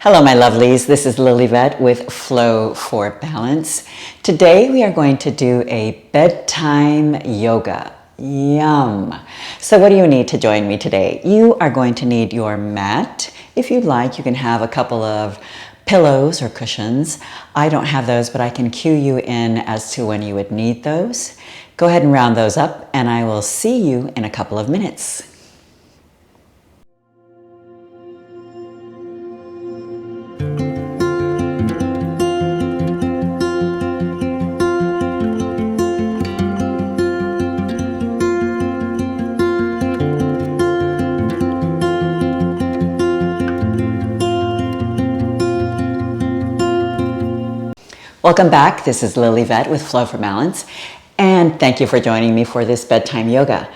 Hello, my lovelies. This is Lillyvette with Flow for Balance. Today we are going to do a bedtime yoga. Yum. So what do you need to join me today? You are going to need your mat. If you'd like, you can have a couple of pillows or cushions. I don't have those, but I can cue you in as to when you would need those. Go ahead and round those up, and I will see you in a couple of minutes. Welcome back. This is Lillyvette with Flow for Balance, and thank you for joining me for this bedtime yoga.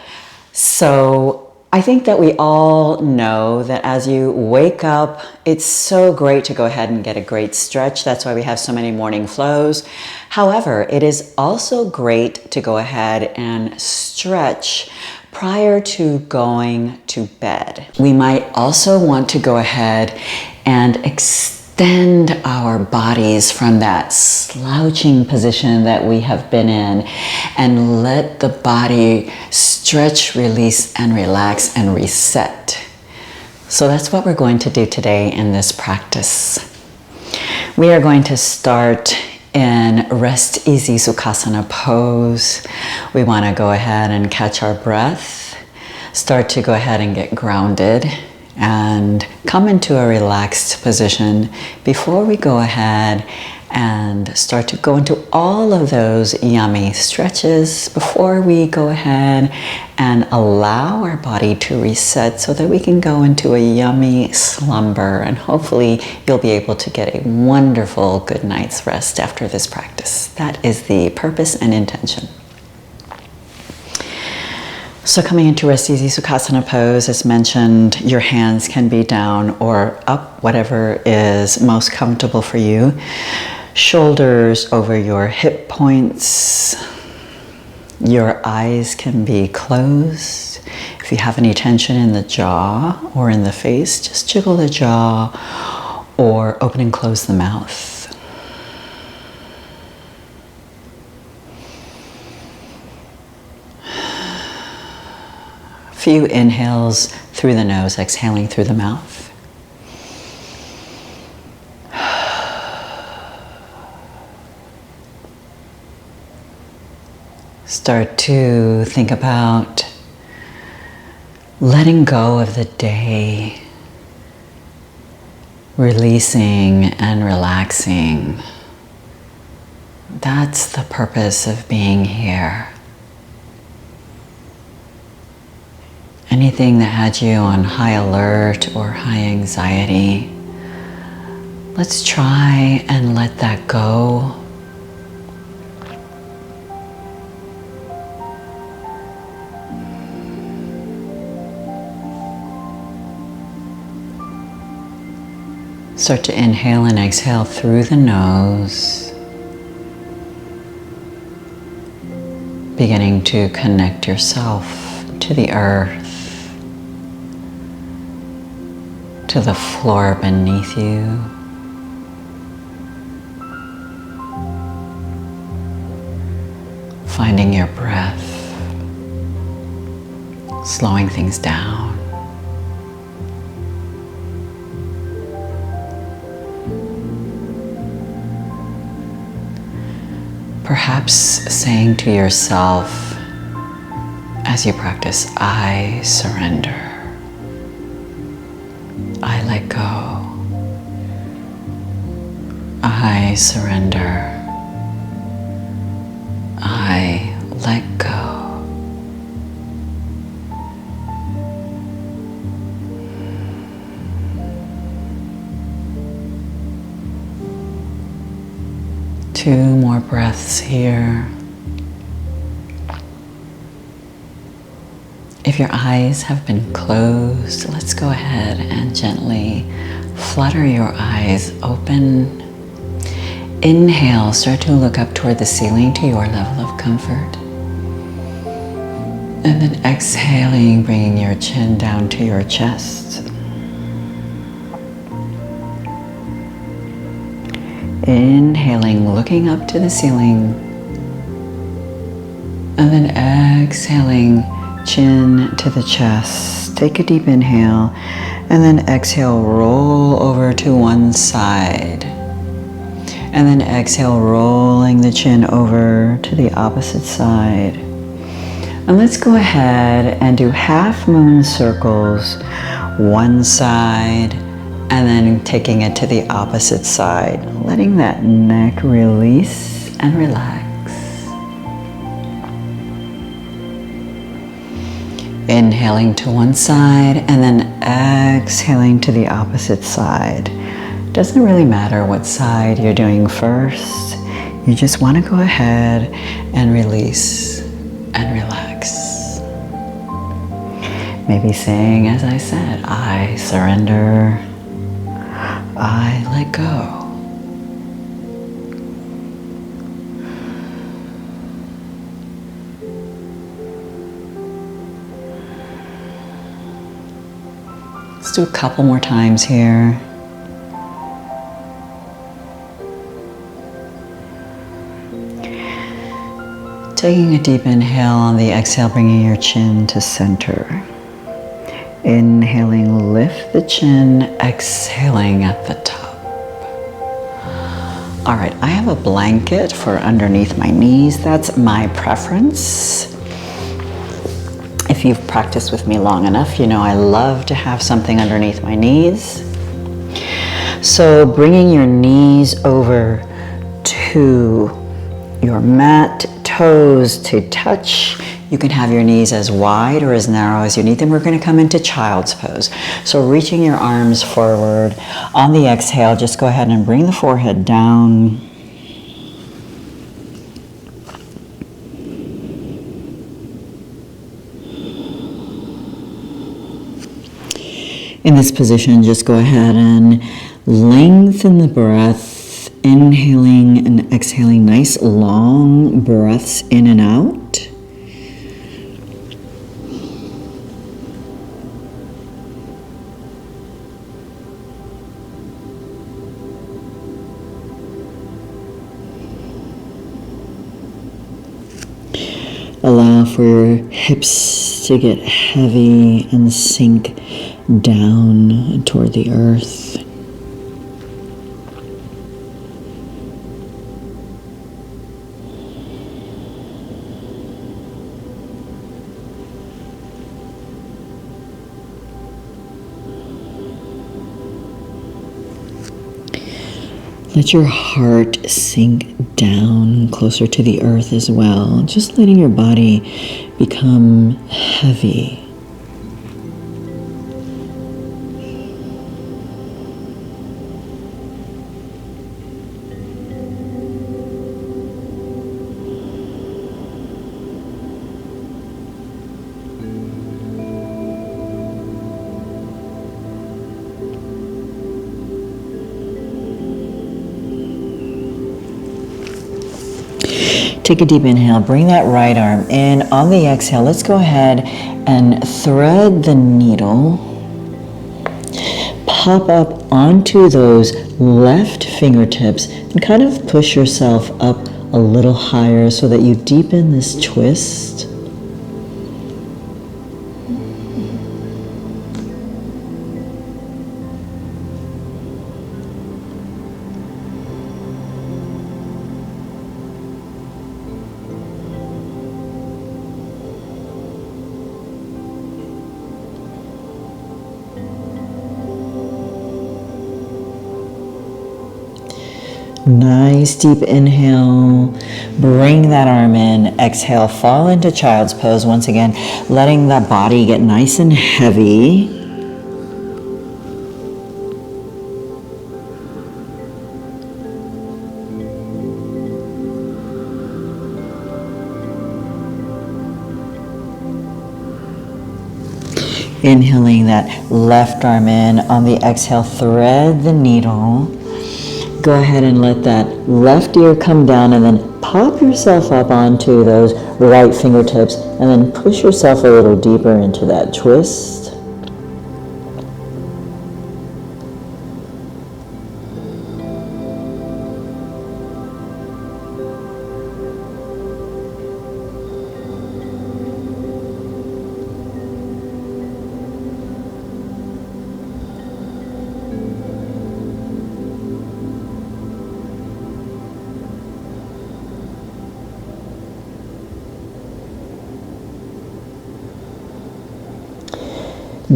So I think that we all know that as you wake up, it's so great to go ahead and get a great stretch. That's why we have so many morning flows. However, it is also great to go ahead and stretch prior to going to bed. We might also want to go ahead and extend our bodies from that slouching position that we have been in and let the body stretch, release, and relax and reset. So that's what we're going to do today in this practice. We are going to start in Rest Easy Sukhasana pose. We want to go ahead and catch our breath, start to go ahead and get grounded, and come into a relaxed position before we go ahead and start to go into all of those yummy stretches, before we go ahead and allow our body to reset so that we can go into a yummy slumber, and hopefully you'll be able to get a wonderful good night's rest after this practice. That is the purpose and intention. So coming into Rest Easy Sukhasana pose, as mentioned, your hands can be down or up, whatever is most comfortable for you. Shoulders over your hip points. Your eyes can be closed. If you have any tension in the jaw or in the face, just jiggle the jaw or open and close the mouth. Few inhales through the nose, exhaling through the mouth. Start to think about letting go of the day, releasing and relaxing. That's the purpose of being here. Anything that had you on high alert or high anxiety, let's try and let that go. Start to inhale and exhale through the nose, beginning to connect yourself to the earth, to the floor beneath you. Finding your breath, slowing things down. Perhaps saying to yourself as you practice, I surrender. I let go. I surrender. I let go. Two more breaths here. If your eyes have been closed, let's go ahead and gently flutter your eyes open. Inhale, start to look up toward the ceiling to your level of comfort. And then exhaling, bringing your chin down to your chest. Inhaling, looking up to the ceiling. And then exhaling, chin to the chest. Take a deep inhale. And then exhale, roll over to one side. And then exhale, rolling the chin over to the opposite side. And let's go ahead and do half moon circles, one side, and then taking it to the opposite side. Letting that neck release and relax. Inhaling to one side and then exhaling to the opposite side. Doesn't really matter what side you're doing first. You just want to go ahead and release and relax. Maybe saying, as I said, I surrender, I let go. Let's do a couple more times here. Taking a deep inhale on the exhale, bringing your chin to center. Inhaling, lift the chin, exhaling at the top. All right, I have a blanket for underneath my knees. That's my preference. If you've practiced with me long enough, you know I love to have something underneath my knees. So bringing your knees over to your mat, toes to touch. You can have your knees as wide or as narrow as you need them. We're going to come into child's pose. So reaching your arms forward. On the exhale, just go ahead and bring the forehead down. In this position, just go ahead and lengthen the breath. Inhaling and exhaling, nice long breaths in and out. Allow for your hips to get heavy and sink down toward the earth. Let your heart sink down closer to the earth as well, just letting your body become heavy. Take a deep inhale, bring that right arm in. On the exhale, let's go ahead and thread the needle. Pop up onto those left fingertips and kind of push yourself up a little higher so that you deepen this twist. Nice deep inhale, bring that arm in, exhale, fall into child's pose once again, letting that body get nice and heavy. Inhaling that left arm in, on the exhale, thread the needle. Go ahead and let that left ear come down and then pop yourself up onto those right fingertips and then push yourself a little deeper into that twist.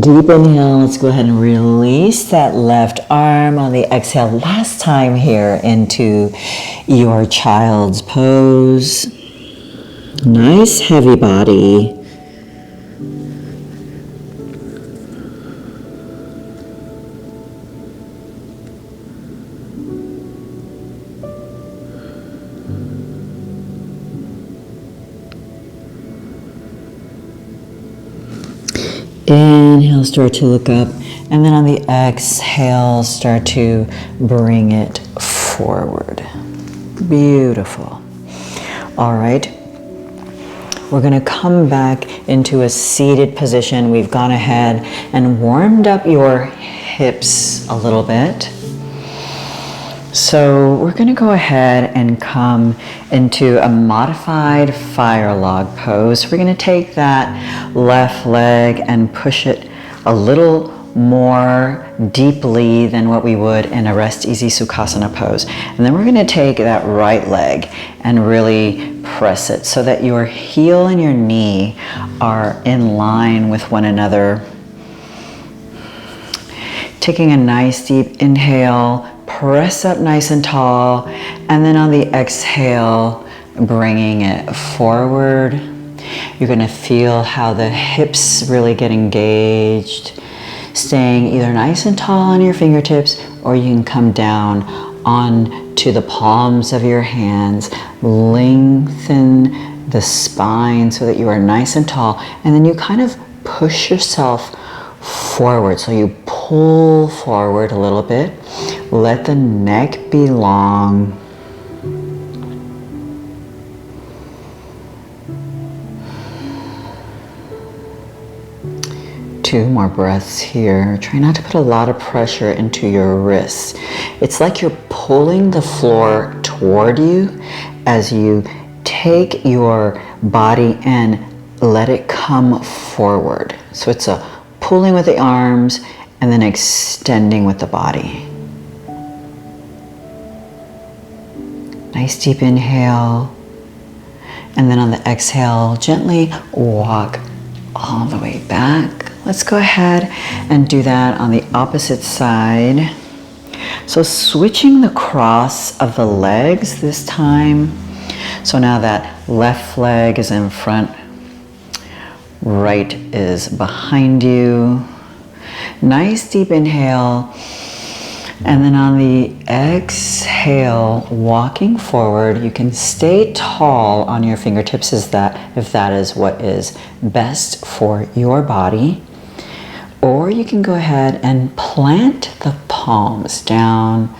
Deep inhale, let's go ahead and release that left arm on the exhale. Last time here into your child's pose. Nice heavy body. Inhale, start to look up, and then on the exhale, start to bring it forward. Beautiful. All right. We're going to come back into a seated position. We've gone ahead and warmed up your hips a little bit. So we're going to go ahead and come into a modified fire log pose. We're going to take that left leg and push it a little more deeply than what we would in a rest easy Sukhasana pose. And then we're going to take that right leg and really press it so that your heel and your knee are in line with one another. Taking a nice deep inhale, press up nice and tall, and then on the exhale, bringing it forward. You're going to feel how the hips really get engaged, staying either nice and tall on your fingertips, or you can come down onto the palms of your hands. Lengthen the spine so that you are nice and tall, and then you kind of push yourself forward. So you pull forward a little bit. Let the neck be long. Two more breaths here. Try not to put a lot of pressure into your wrists. It's like you're pulling the floor toward you as you take your body and let it come forward. So it's a pulling with the arms and then extending with the body. Nice deep inhale. And then on the exhale, gently walk all the way back. Let's go ahead and do that on the opposite side. So switching the cross of the legs this time. So now that left leg is in front, right is behind you. Nice deep inhale. And then on the exhale, walking forward, you can stay tall on your fingertips if that is what is best for your body. Or you can go ahead and plant the palms down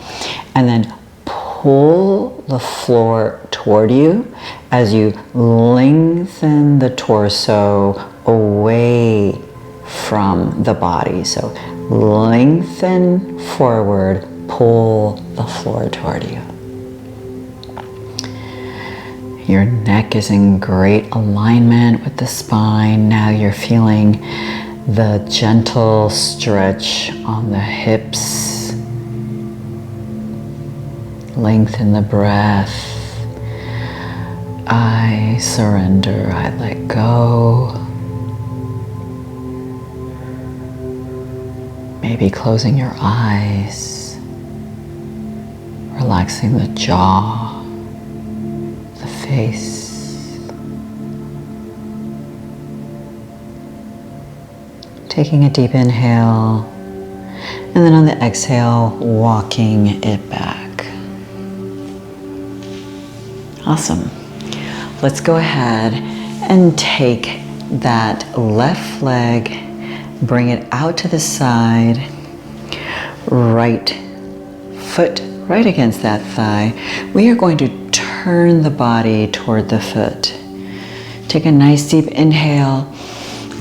and then pull the floor toward you as you lengthen the torso away from the body. So lengthen forward, pull the floor toward you. Your neck is in great alignment with the spine. Now you're feeling the gentle stretch on the hips. Lengthen the breath. I surrender, I let go. Maybe closing your eyes, relaxing the jaw, the face. Taking a deep inhale, and then on the exhale, walking it back. Awesome. Let's go ahead and take that left leg, bring it out to the side, right foot right against that thigh. We are going to turn the body toward the foot. Take a nice deep inhale,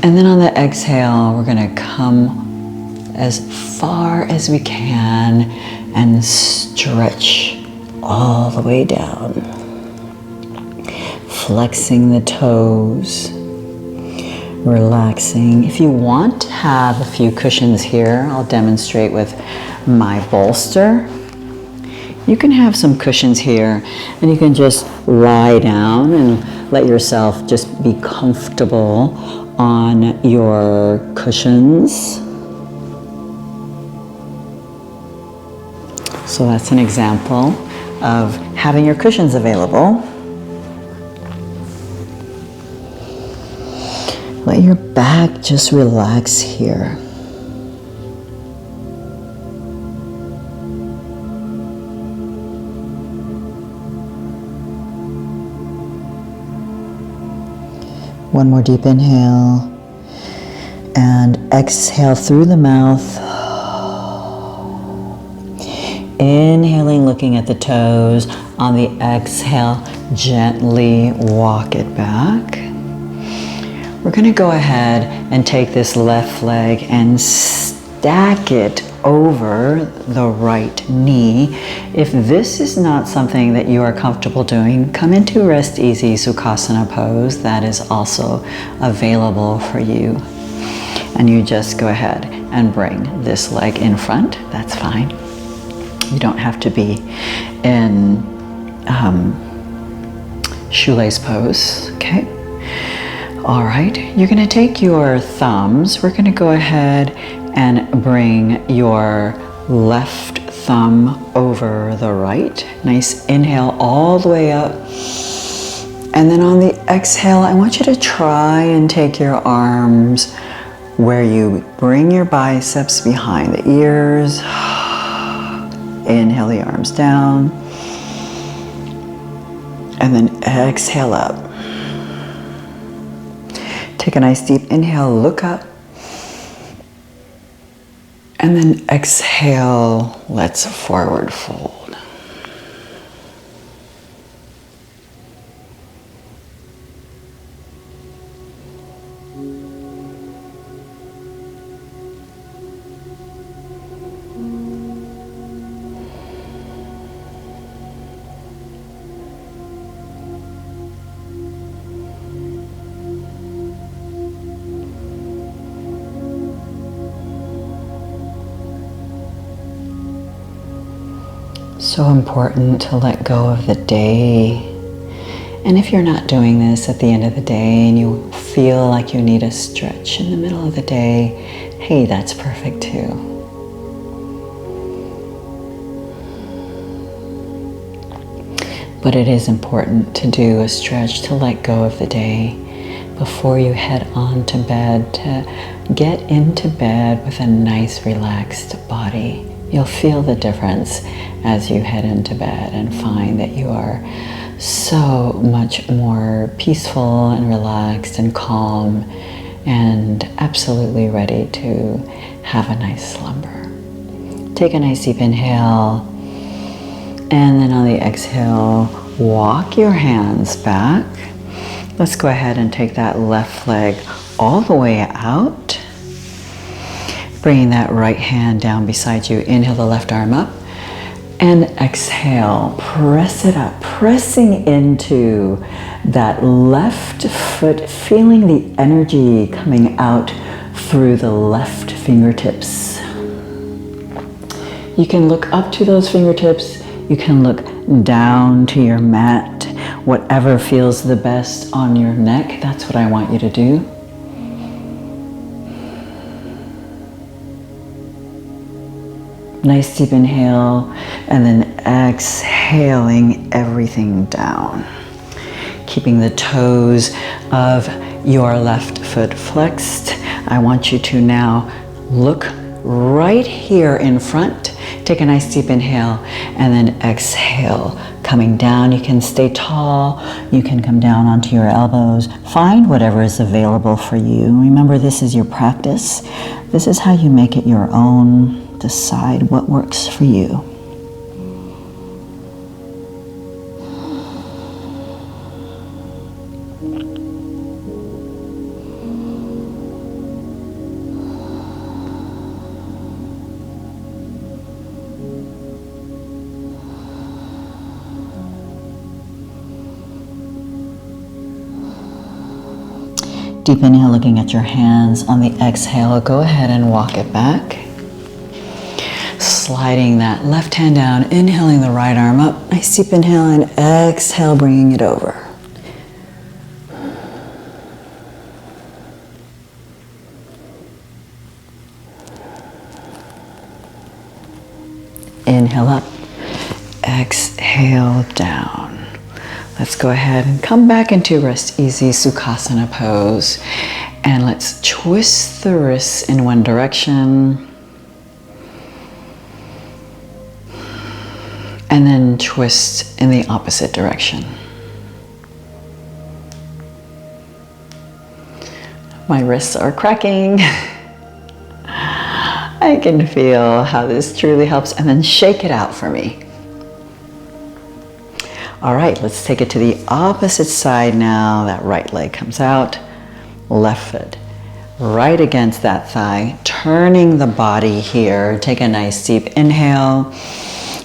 and then on the exhale, we're going to come as far as we can and stretch all the way down. Flexing the toes. Relaxing. If you want to have a few cushions here, I'll demonstrate with my bolster. You can have some cushions here and you can just lie down and let yourself just be comfortable on your cushions. So that's an example of having your cushions available. Let your back just relax here. One more deep inhale and exhale through the mouth. Inhaling, looking at the toes. On the exhale, gently walk it back. We're going to go ahead and take this left leg and stack it over the right knee. If this is not something that you are comfortable doing, come into Rest Easy Sukhasana pose. That is also available for you. And you just go ahead and bring this leg in front. That's fine. You don't have to be in shoelace pose, okay? All right, you're gonna take your thumbs. We're gonna go ahead and bring your left thumb over the right. Nice inhale all the way up. And then on the exhale, I want you to try and take your arms where you bring your biceps behind the ears. Inhale the arms down. And then exhale up. Take a nice deep inhale, look up. And then exhale, let's forward fold. So important to let go of the day. And if you're not doing this at the end of the day and you feel like you need a stretch in the middle of the day, hey, that's perfect too. But it is important to do a stretch to let go of the day before you head on to bed, to get into bed with a nice relaxed body. You'll feel the difference as you head into bed and find that you are so much more peaceful and relaxed and calm and absolutely ready to have a nice slumber. Take a nice deep inhale, and then on the exhale, walk your hands back. Let's go ahead and take that left leg all the way out. Bringing that right hand down beside you. Inhale the left arm up. And exhale, press it up, pressing into that left foot, feeling the energy coming out through the left fingertips. You can look up to those fingertips. You can look down to your mat. Whatever feels the best on your neck, that's what I want you to do. Nice deep inhale, and then exhaling everything down. Keeping the toes of your left foot flexed. I want you to now look right here in front. Take a nice deep inhale, and then exhale. Coming down, you can stay tall. You can come down onto your elbows. Find whatever is available for you. Remember, this is your practice. This is how you make it your own. Decide what works for you. Deep inhale, looking at your hands. On the exhale, go ahead and walk it back. Sliding that left hand down, inhaling the right arm up. Nice deep inhale, and exhale, bringing it over. Inhale up, exhale down. Let's go ahead and come back into Rest Easy Sukhasana pose. And let's twist the wrists in one direction. And then twist in the opposite direction. My wrists are cracking. I can feel how this truly helps. And then shake it out for me. All right, let's take it to the opposite side now. That right leg comes out, left foot right against that thigh, turning the body here. Take a nice deep inhale.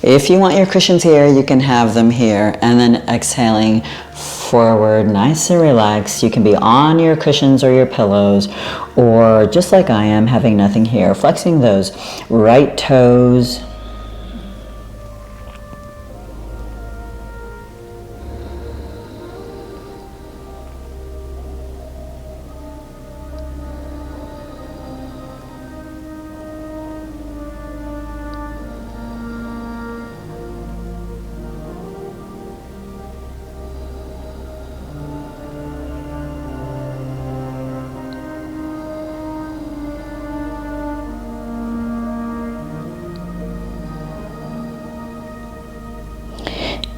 If you want your cushions here, you can have them here. And then exhaling forward, nice and relaxed. You can be on your cushions or your pillows, or just like I am, having nothing here. Flexing those right toes.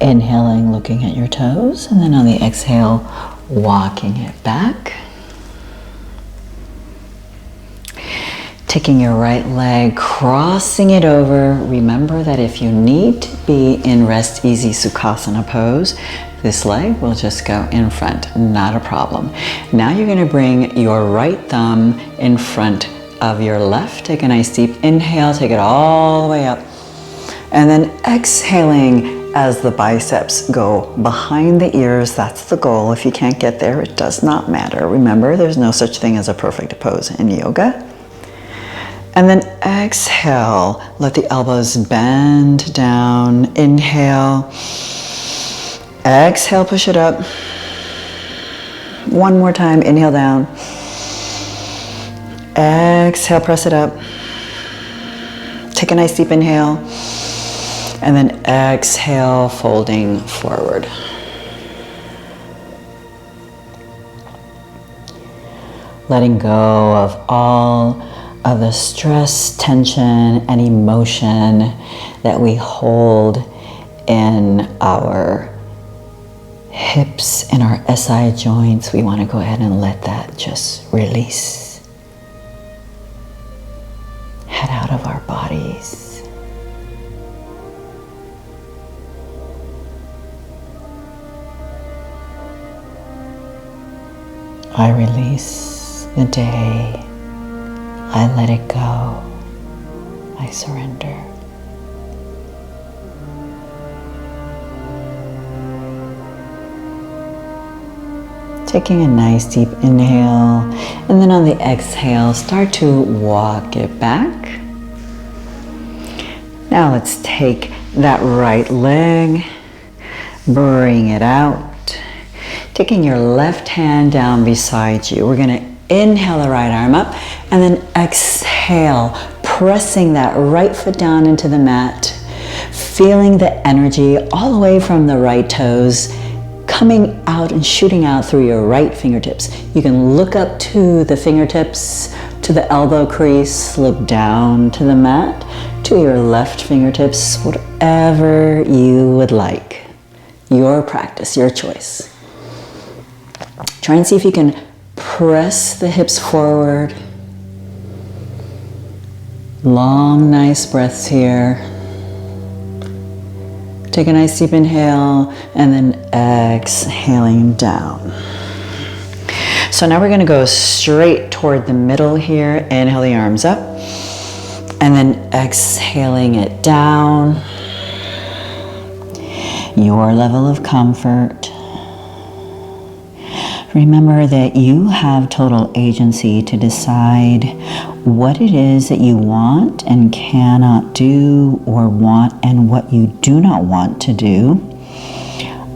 Inhaling, looking at your toes, and then on the exhale, walking it back. Taking your right leg, crossing it over. Remember that if you need to be in Rest Easy Sukhasana pose, this leg will just go in front, not a problem. Now you're going to bring your right thumb in front of your left. Take a nice deep inhale, take it all the way up. And then exhaling as the biceps go behind the ears. That's the goal. If you can't get there, it does not matter. Remember, there's no such thing as a perfect pose in yoga. And then exhale, let the elbows bend down. Inhale. Exhale, push it up. One more time, inhale down. Exhale, press it up. Take a nice deep inhale. And then exhale, folding forward. Letting go of all of the stress, tension, and emotion that we hold in our hips and our SI joints. We want to go ahead and let that just release. Head out of our bodies. I release the day. I let it go. I surrender. Taking a nice deep inhale, and then on the exhale, start to walk it back. Now let's take that right leg, bring it out. Taking your left hand down beside you. We're going to inhale the right arm up and then exhale, pressing that right foot down into the mat, feeling the energy all the way from the right toes coming out and shooting out through your right fingertips. You can look up to the fingertips, to the elbow crease, look down to the mat, to your left fingertips, whatever you would like. Your practice, your choice. Try and see if you can press the hips forward. Long, nice breaths here. Take a nice deep inhale and then exhaling down. So now we're going to go straight toward the middle here. Inhale the arms up and then exhaling it down. Your level of comfort. Remember that you have total agency to decide what it is that you want and cannot do, or want and what you do not want to do.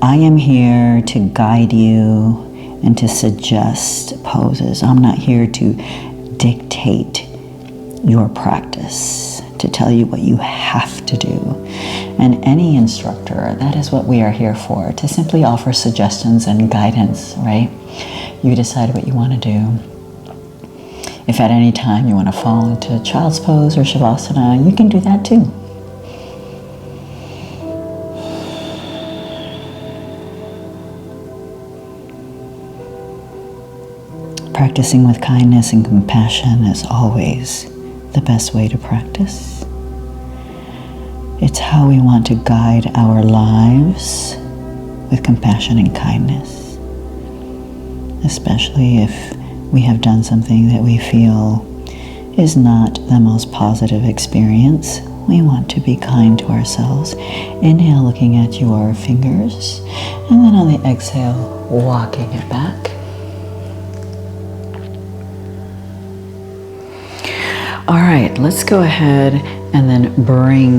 I am here to guide you and to suggest poses. I'm not here to dictate your practice, to tell you what you have to do. and any instructor. That is what we are here for, to simply offer suggestions and guidance, right? You decide what you want to do. If at any time you want to fall into child's pose or shavasana, you can do that too. Practicing with kindness and compassion is always the best way to practice. It's how we want to guide our lives, with compassion and kindness, especially if we have done something that we feel is not the most positive experience. We want to be kind to ourselves. Inhale, looking at your fingers, and then on the exhale, walking it back. All right, let's go ahead and then bring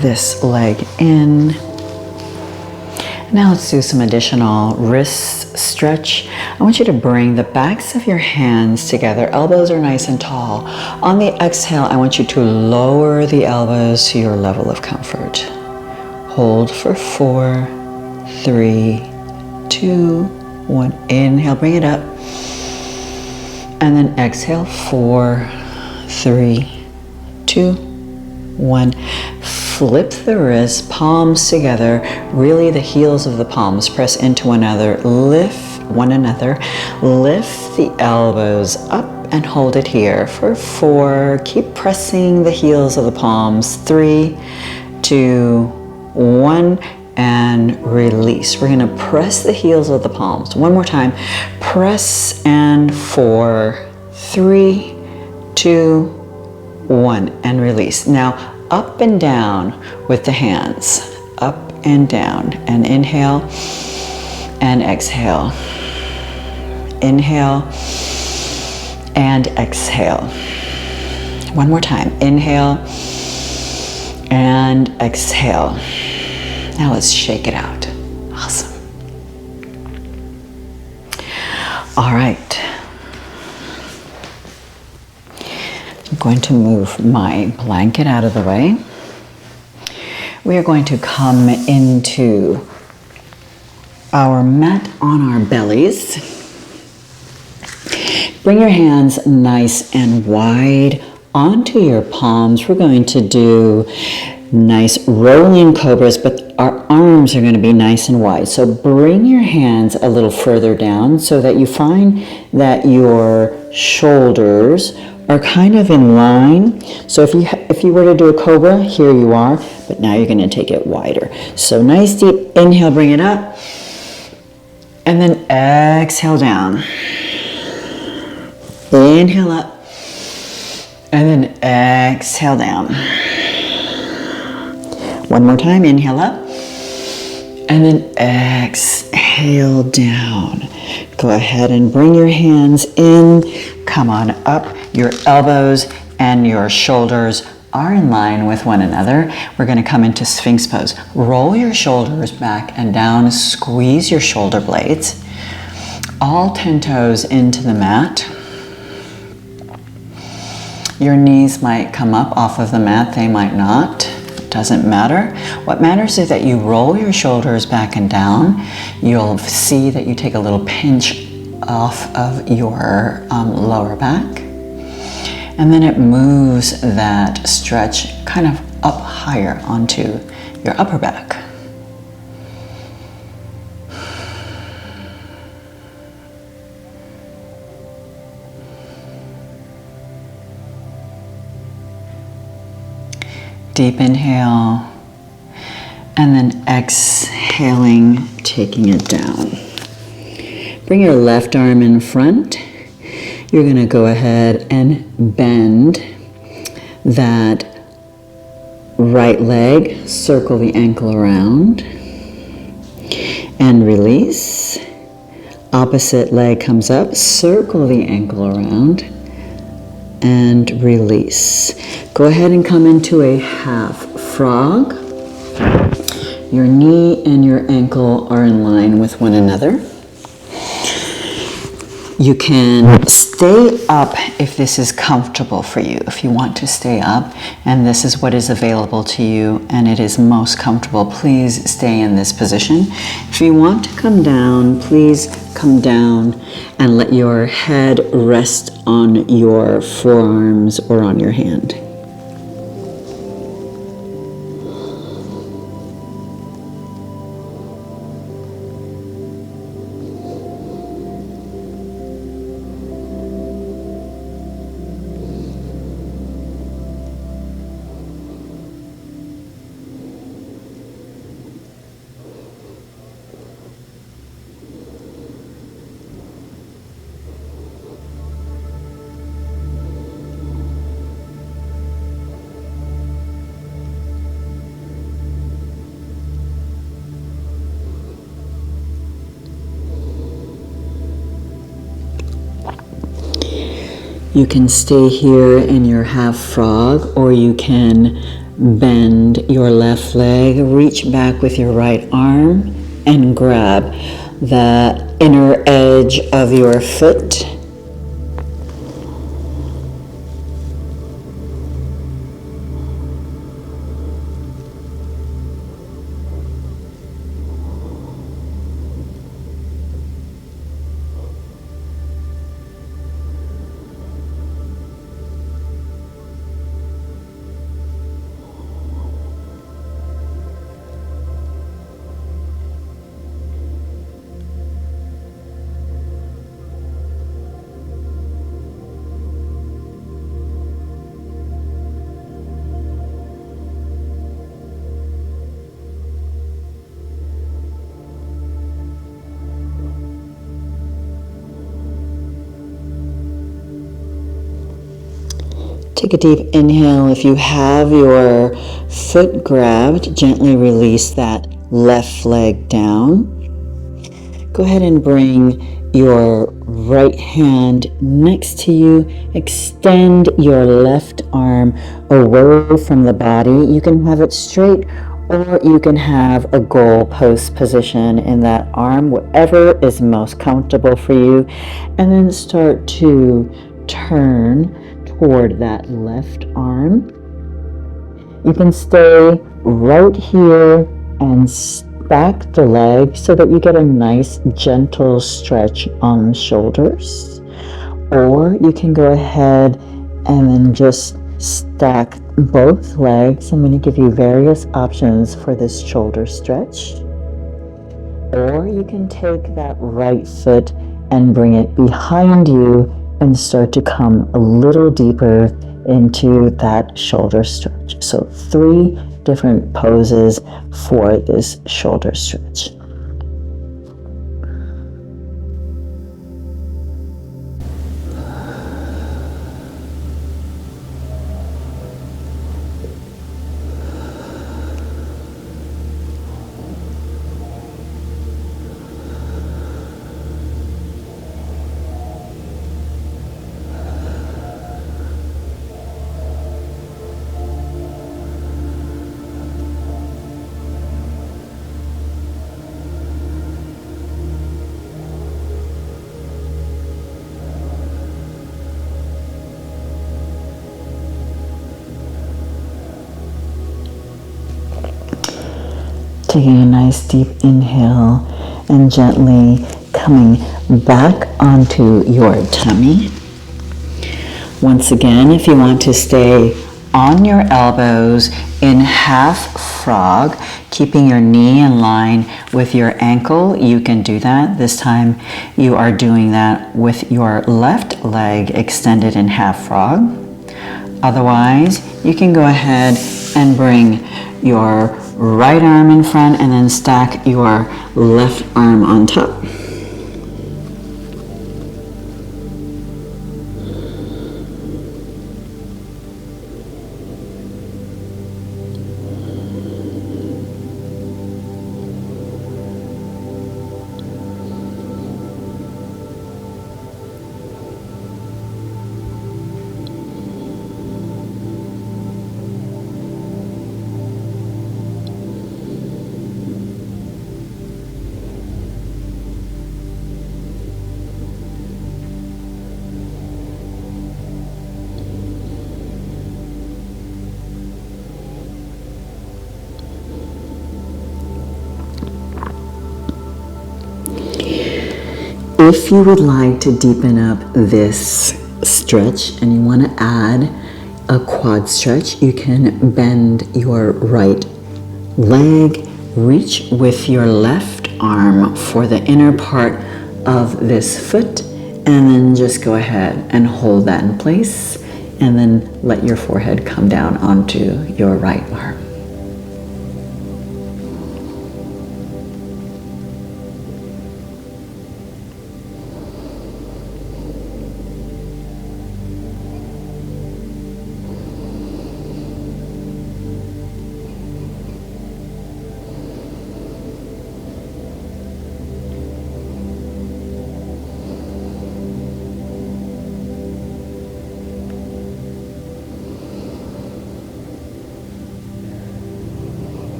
this leg in. Now let's do some additional wrist stretch. I want you to bring the backs of your hands together. Elbows are nice and tall. On the exhale, I want you to lower the elbows to your level of comfort. Hold for 4, 3, 2, 1. Inhale, bring it up. And then exhale, 4, 3, 2, 1. Flip the wrists, palms together. Really, the heels of the palms press into one another. Lift the elbows up and hold it here for 4. Keep pressing the heels of the palms. 3, 2, 1. And release. We're going to press the heels of the palms. One more time. Press, and 4, 3, 2, 1, and release. Now up and down with the hands. Up and down. And inhale and exhale. Inhale and exhale. One more time. Inhale and exhale. Now let's shake it out. Awesome. All right. I'm going to move my blanket out of the way. We are going to come into our mat on our bellies. Bring your hands nice and wide onto your palms. We're going to do nice rolling cobras, but our arms are going to be nice and wide. So bring your hands a little further down so that you find that your shoulders are kind of in line. So if you were to do a cobra, here you are, but now you're going to take it wider. So nice deep inhale, bring it up, and then exhale down. Inhale up, and then exhale down. One more time, inhale up, and then exhale down. Go ahead and bring your hands in, come on up. Your elbows and your shoulders are in line with one another. We're going to come into Sphinx pose. Roll your shoulders back and down, squeeze your shoulder blades. All 10 toes into the mat. Your knees might come up off of the mat, they might not. Doesn't matter. What matters is that you roll your shoulders back and down. You'll see that you take a little pinch off of your lower back. And then it moves that stretch kind of up higher onto your upper back. Deep inhale, and then exhaling, taking it down. Bring your left arm in front. You're going to go ahead and bend that right leg, circle the ankle around, and release. Opposite leg comes up, circle the ankle around, and release. Go ahead and come into a half frog. Your knee and your ankle are in line with one another. You can stay up if this is comfortable for you. If you want to stay up and this is what is available to you and it is most comfortable, please stay in this position. If you want to come down, please come down and let your head rest on your forearms or on your hand. You can stay here in your half frog, or you can bend your left leg, reach back with your right arm, and grab the inner edge of your foot. Take a deep inhale. If you have your foot grabbed, gently release that left leg down. Go ahead and bring your right hand next to you. Extend your left arm away from the body. You can have it straight, or you can have a goal post position in that arm, whatever is most comfortable for you. And then start to turn toward that left arm. You can stay right here and stack the leg so that you get a nice gentle stretch on the shoulders. Or you can go ahead and then just stack both legs. I'm going to give you various options for this shoulder stretch. Or you can take that right foot and bring it behind you and start to come a little deeper into that shoulder stretch. So 3 different poses for this shoulder stretch. Taking a nice deep inhale and gently coming back onto your tummy. Once again, if you want to stay on your elbows in half frog, keeping your knee in line with your ankle, you can do that. This time you are doing that with your left leg extended in half frog. Otherwise, you can go ahead and bring your right arm in front and then stack your left arm on top. if you would like to deepen up this stretch and you want to add a quad stretch, you can bend your right leg, reach with your left arm for the inner part of this foot, and then just go ahead and hold that in place, and then let your forehead come down onto your right arm.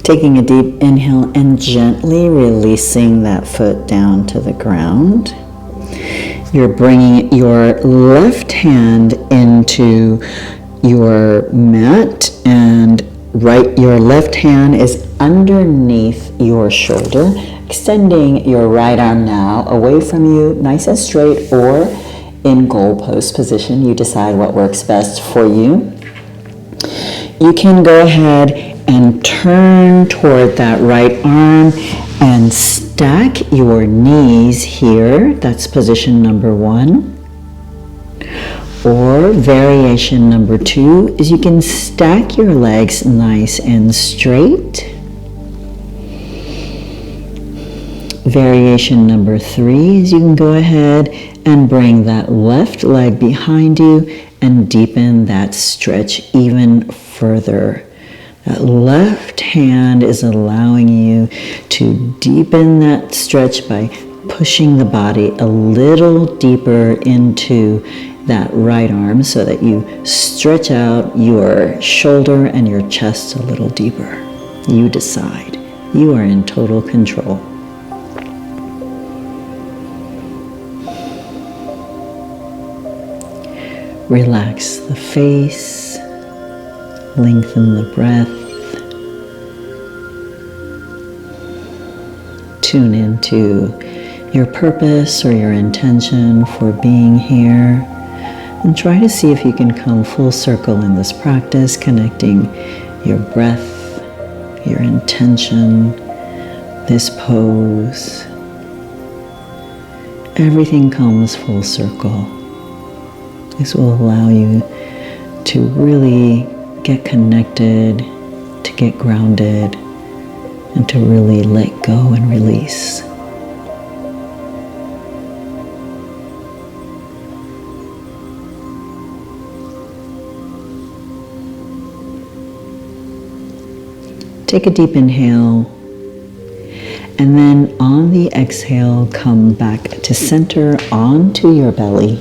Taking a deep inhale and gently releasing that foot down to the ground. You're bringing your left hand into your mat, and your left hand is underneath your shoulder, extending your right arm now away from you, nice and straight, or in goalpost position. You decide what works best for you. You can go ahead and turn toward that right arm and stack your knees here. That's position number 1. Or variation number 2 is you can stack your legs nice and straight. Variation number 3 is you can go ahead and bring that left leg behind you and deepen that stretch even further. That left hand is allowing you to deepen that stretch by pushing the body a little deeper into that right arm so that you stretch out your shoulder and your chest a little deeper. You decide. You are in total control. Relax the face. Lengthen the breath. Tune into your purpose or your intention for being here, and try to see if you can come full circle in this practice, connecting your breath, your intention, this pose. Everything comes full circle. This will allow you to really get connected, to get grounded, and to really let go and release. Take a deep inhale, and then on the exhale, come back to center onto your belly.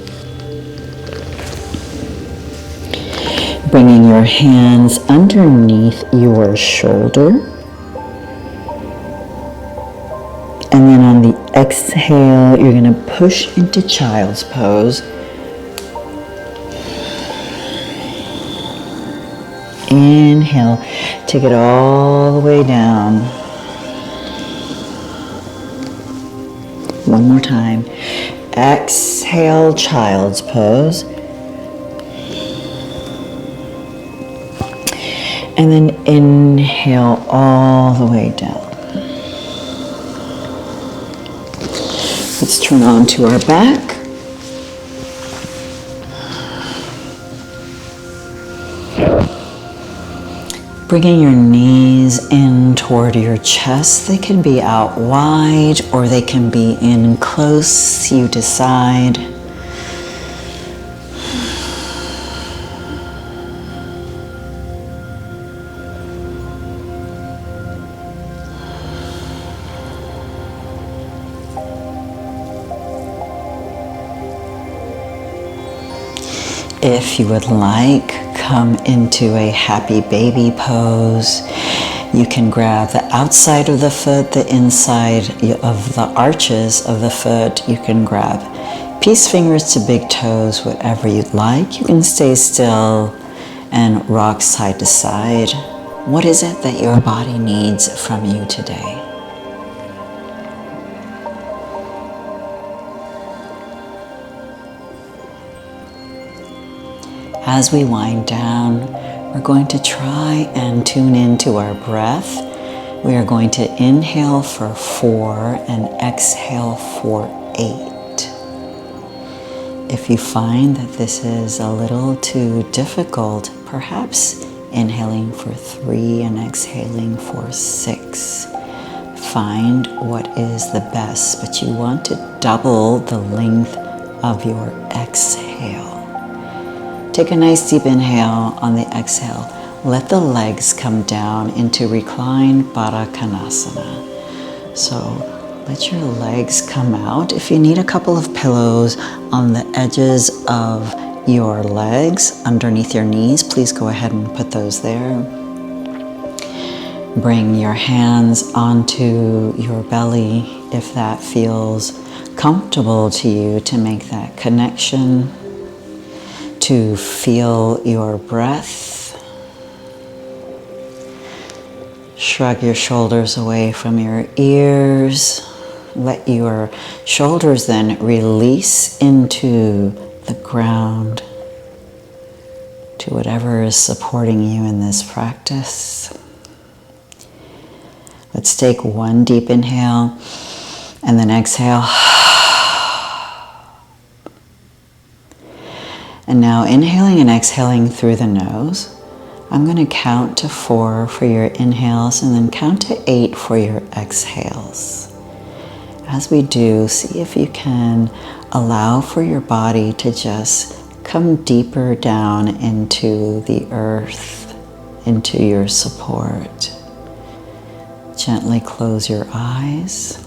Bringing your hands underneath your shoulder. And then on the exhale, you're going to push into child's pose. Inhale, take it all the way down. One more time. Exhale, child's pose. And then inhale all the way down. Let's turn on to our back. Bringing your knees in toward your chest. They can be out wide or they can be in close. You decide. If you would like, come into a happy baby pose. You can grab the outside of the foot, the inside of the arches of the foot. You can grab peace fingers to big toes, whatever you'd like. You can stay still and rock side to side. What is it that your body needs from you today? As we wind down, we're going to try and tune into our breath. We are going to inhale for 4 and exhale for 8. If you find that this is a little too difficult, perhaps inhaling for 3 and exhaling for 6. Find what is the best, but you want to double the length of your exhale. Take a nice deep inhale. On the exhale, let the legs come down into reclined Baddha Konasana. So let your legs come out. If you need a couple of pillows on the edges of your legs, underneath your knees, please go ahead and put those there. Bring your hands onto your belly if that feels comfortable to you, to make that connection, to feel your breath. Shrug your shoulders away from your ears. Let your shoulders then release into the ground, to whatever is supporting you in this practice. Let's take one deep inhale and then exhale. And now inhaling and exhaling through the nose. I'm going to count to 4 for your inhales and then count to 8 for your exhales. As we do, see if you can allow for your body to just come deeper down into the earth, into your support. Gently close your eyes.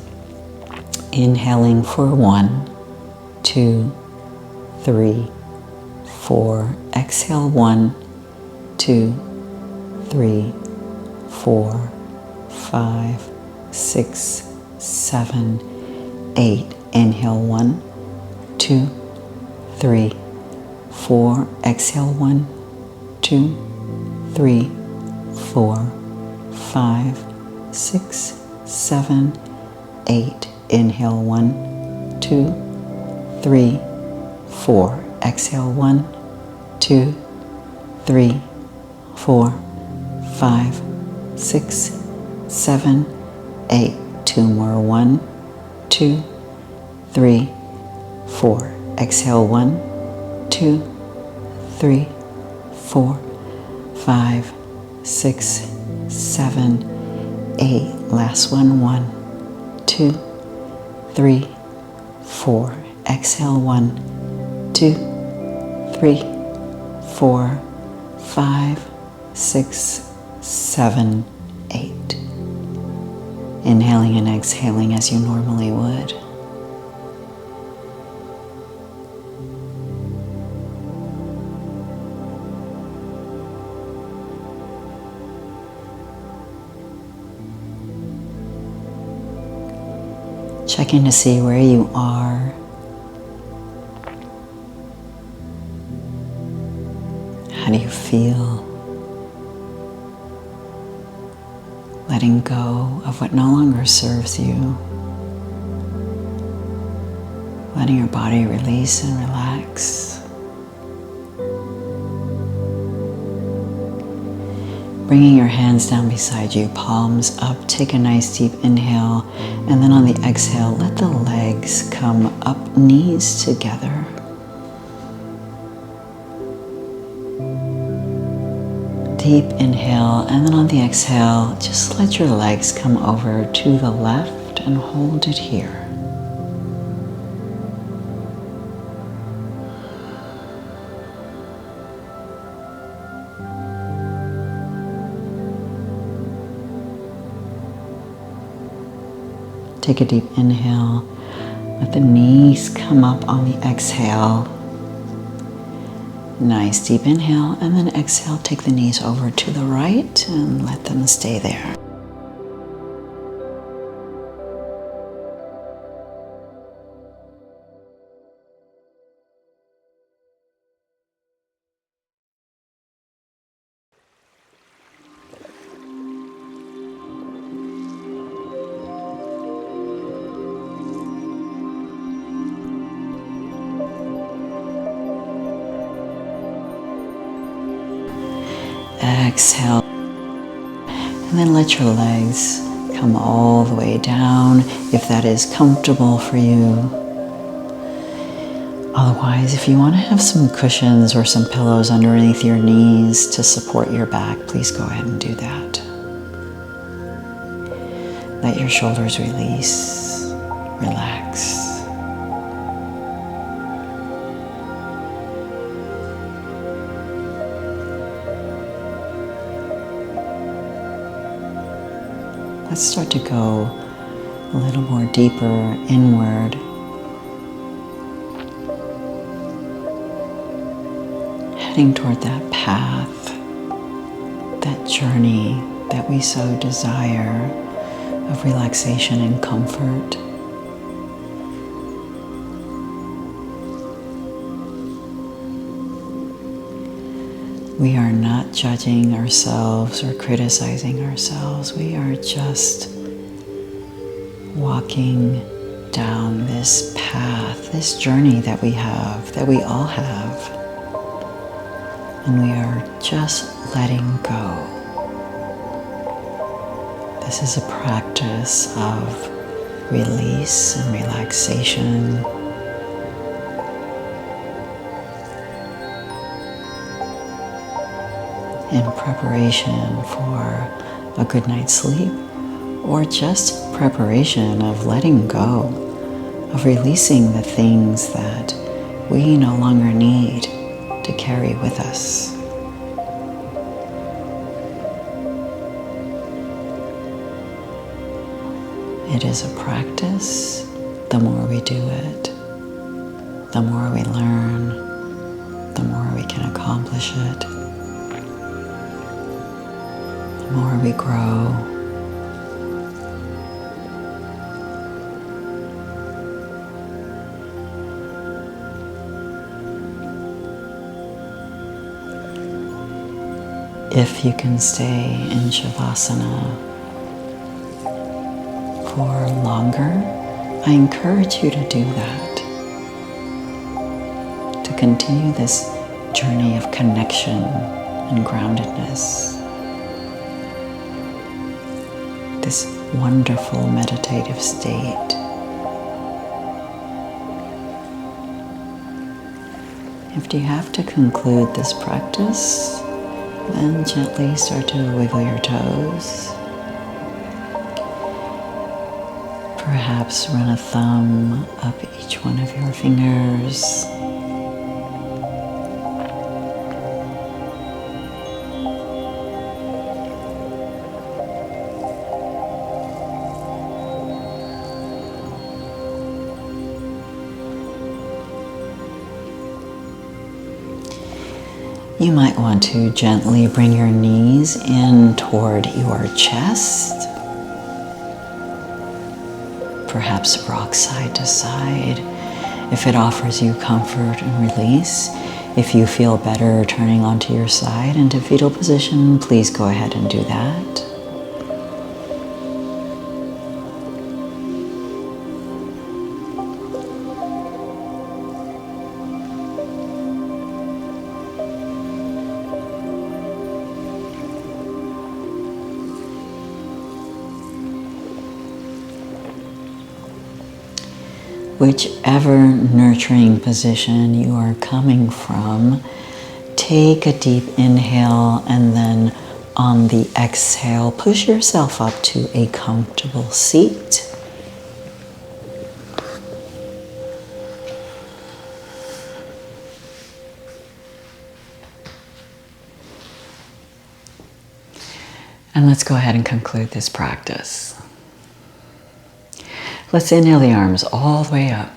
Inhaling for 1, 2, 3, 4. Exhale 1, 2, 3, 4, 5, 6, 7, 8. Inhale 1, 2, 3, 4. Exhale 1, 2, 3, 4, 5, 6, 7, 8. Inhale 1, 2, 3, 4. Exhale 1, 2, 3, 4, 5, 6, 7, 8. 2 more. 1, 2, 3, 4. Exhale 1, 2, 3, 4, 5, 6, 7, 8. Last one. 1, 2, 3, 4. Exhale 1, 2, 3, 4, 5, 6, 7, 8. Inhaling and exhaling as you normally would. Checking to see where you are. How do you feel? Letting go of what no longer serves you. Letting your body release and relax. Bringing your hands down beside you, palms up. Take a nice deep inhale, and then on the exhale, let the legs come up, knees together. Deep inhale, and then on the exhale, just let your legs come over to the left and hold it here. Take a deep inhale. Let the knees come up on the exhale. Nice deep inhale, and then exhale, take the knees over to the right and let them stay there. Exhale, and then let your legs come all the way down if that is comfortable for you. Otherwise, if you want to have some cushions or some pillows underneath your knees to support your back, please go ahead and do that. Let your shoulders release, relax. Let's start to go a little more deeper inward. Heading toward that path, that journey that we so desire of relaxation and comfort. We are not judging ourselves or criticizing ourselves. We are just walking down this path, this journey that we have, that we all have. And we are just letting go. This is a practice of release and relaxation. In preparation for a good night's sleep, or just preparation of letting go, of releasing the things that we no longer need to carry with us. It is a practice. The more we do it, the more we learn, the more we can accomplish it. The more we grow. If you can stay in Shavasana for longer, I encourage you to do that. To continue this journey of connection and groundedness. This wonderful meditative state. If you have to conclude this practice, then gently start to wiggle your toes. Perhaps run a thumb up each one of your fingers. You might want to gently bring your knees in toward your chest. Perhaps rock side to side if it offers you comfort and release. If you feel better turning onto your side into fetal position, please go ahead and do that. Whichever nurturing position you are coming from, take a deep inhale and then on the exhale, push yourself up to a comfortable seat. And let's go ahead and conclude this practice. Let's inhale the arms all the way up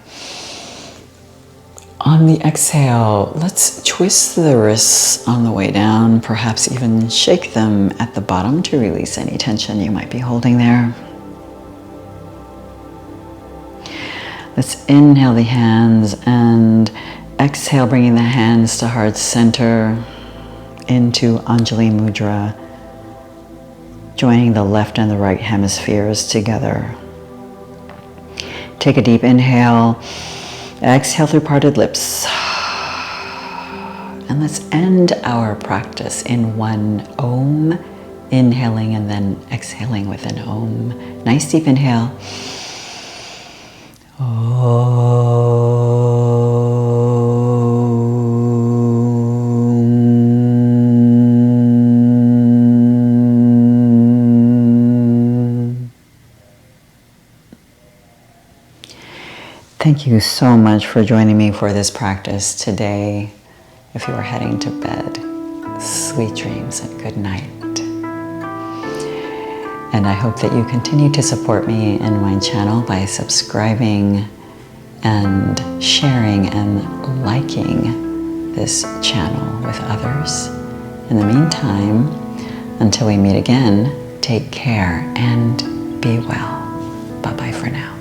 On the exhale, let's twist the wrists on the way down, perhaps even shake them at the bottom to release any tension you might be holding there. Let's inhale the hands and exhale, bringing the hands to heart center into Anjali Mudra, joining the left and the right hemispheres together. Take a deep inhale, exhale through parted lips. And let's end our practice in one Om, inhaling and then exhaling with an Om. Nice deep inhale. Thank you so much for joining me for this practice today. If you are heading to bed, sweet dreams and good night. And I hope that you continue to support me in my channel by subscribing and sharing and liking this channel with others. In the meantime, until we meet again, take care and be well. Bye-bye for now.